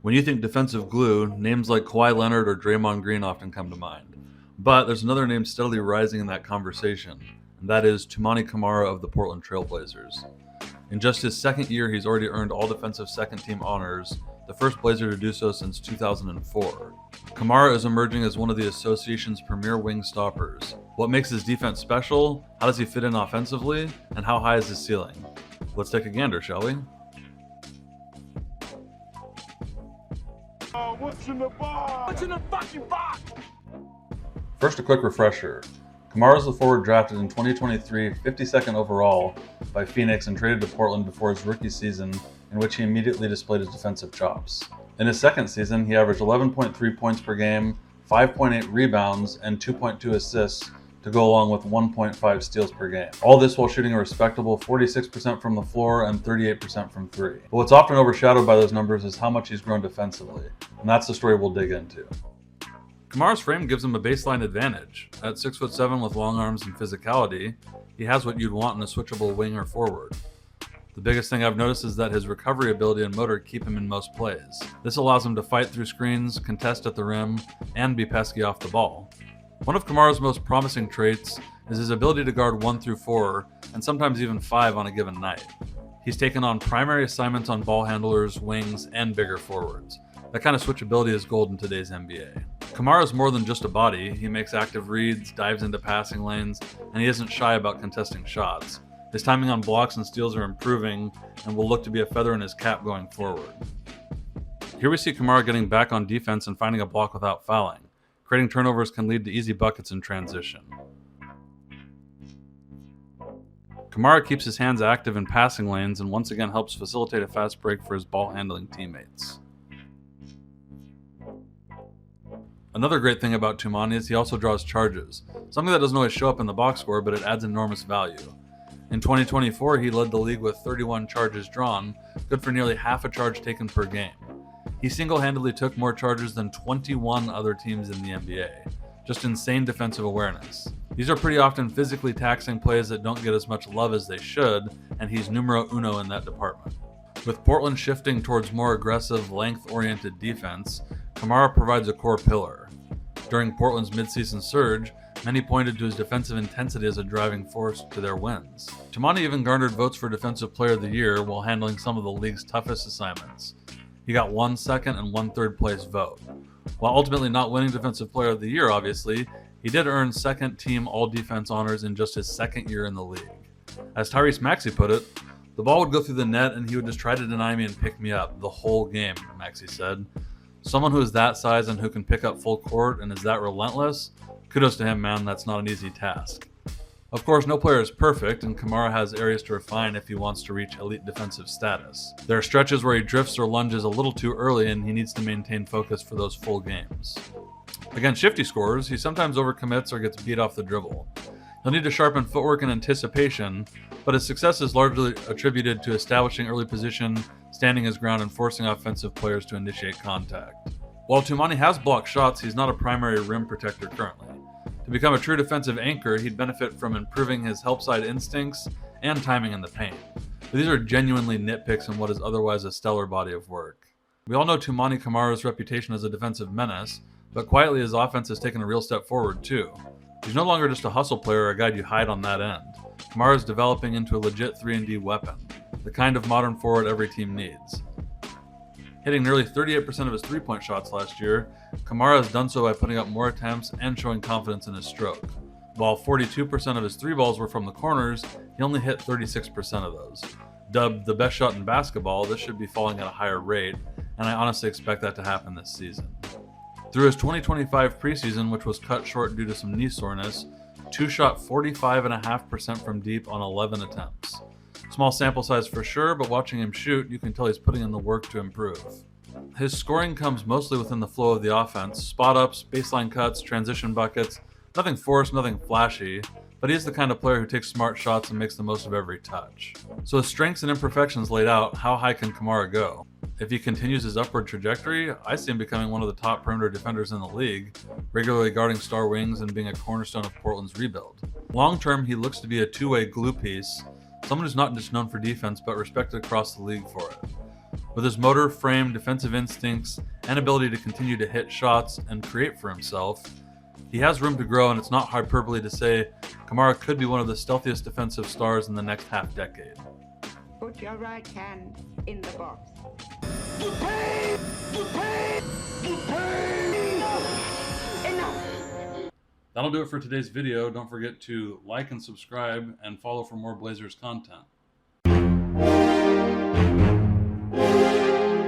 When you think defensive glue, names like Kawhi Leonard or Draymond Green often come to mind. But there's another name steadily rising in that conversation, and that is Toumani Camara of the Portland Trail Blazers. In just his second year, he's already earned all defensive second team honors, the first Blazer to do so since 2004. Camara is emerging as one of the association's premier wing stoppers. What makes his defense special? How does he fit in offensively? And how high is his ceiling? Let's take a gander, shall we? What's in the box? What's in the fucking box? First, a quick refresher. Camara is the forward drafted in 2023, 52nd overall by Phoenix and traded to Portland before his rookie season, in which he immediately displayed his defensive chops. In his second season, he averaged 11.3 points per game, 5.8 rebounds, and 2.2 assists to go along with 1.5 steals per game. All this while shooting a respectable 46% from the floor and 38% from three. But what's often overshadowed by those numbers is how much he's grown defensively, and that's the story we'll dig into. Camara's frame gives him a baseline advantage. At 6'7" with long arms and physicality, he has what you'd want in a switchable wing or forward. The biggest thing I've noticed is that his recovery ability and motor keep him in most plays. This allows him to fight through screens, contest at the rim, and be pesky off the ball. One of Camara's most promising traits is his ability to guard 1 through 4, and sometimes even 5 on a given night. He's taken on primary assignments on ball handlers, wings, and bigger forwards. That kind of switchability is gold in today's NBA. Camara is more than just a body. He makes active reads, dives into passing lanes, and he isn't shy about contesting shots. His timing on blocks and steals are improving and will look to be a feather in his cap going forward. Here we see Camara getting back on defense and finding a block without fouling. Creating turnovers can lead to easy buckets in transition. Camara keeps his hands active in passing lanes and once again helps facilitate a fast break for his ball handling teammates. Another great thing about Toumani is he also draws charges, something that doesn't always show up in the box score, but it adds enormous value. In 2024, he led the league with 31 charges drawn, good for nearly half a charge taken per game. He single-handedly took more charges than 21 other teams in the NBA. Just insane defensive awareness. These are pretty often physically taxing plays that don't get as much love as they should, and he's numero uno in that department. With Portland shifting towards more aggressive, length-oriented defense, Camara provides a core pillar. During Portland's midseason surge, many pointed to his defensive intensity as a driving force to their wins. Toumani even garnered votes for Defensive Player of the Year while handling some of the league's toughest assignments. He got 1 second and 1 third place vote. While ultimately not winning Defensive Player of the Year, obviously, he did earn second team all-defense honors in just his second year in the league. As Tyrese Maxey put it, the ball would go through the net and he would just try to deny me and pick me up the whole game, Maxey said. Someone who is that size and who can pick up full court and is that relentless, kudos to him, man, that's not an easy task. Of course, no player is perfect, and Camara has areas to refine if he wants to reach elite defensive status. There are stretches where he drifts or lunges a little too early, and he needs to maintain focus for those full games. Against shifty scorers, he sometimes overcommits or gets beat off the dribble. He'll need to sharpen footwork and anticipation, but his success is largely attributed to establishing early position, standing his ground, and forcing offensive players to initiate contact. While Toumani has blocked shots, he's not a primary rim protector currently. To become a true defensive anchor, he'd benefit from improving his help side instincts and timing in the paint. But these are genuinely nitpicks in what is otherwise a stellar body of work. We all know Toumani Camara's reputation as a defensive menace, but quietly his offense has taken a real step forward too. He's no longer just a hustle player or a guy you hide on that end. Camara is developing into a legit 3-and-D weapon, the kind of modern forward every team needs. Hitting nearly 38% of his three-point shots last year, Camara has done so by putting up more attempts and showing confidence in his stroke. While 42% of his three balls were from the corners, he only hit 36% of those. Dubbed the best shot in basketball, this should be falling at a higher rate, and I honestly expect that to happen this season. Through his 2025 preseason, which was cut short due to some knee soreness, 2 shot 45.5% from deep on 11 attempts. Small sample size for sure, but watching him shoot, you can tell he's putting in the work to improve. His scoring comes mostly within the flow of the offense, spot-ups, baseline cuts, transition buckets, nothing forced, nothing flashy, but he's the kind of player who takes smart shots and makes the most of every touch. So with strengths and imperfections laid out, how high can Camara go? If he continues his upward trajectory, I see him becoming one of the top perimeter defenders in the league, regularly guarding star wings and being a cornerstone of Portland's rebuild. Long-term, he looks to be a two-way glue piece, someone who's not just known for defense but respected across the league for it. With his motor, frame, defensive instincts, and ability to continue to hit shots and create for himself, he has room to grow, and it's not hyperbole to say Camara could be one of the stealthiest defensive stars in the next half-decade. Put your right hand in the box. Enough! That'll do it for today's video. Don't forget to like and subscribe and follow for more Blazers content.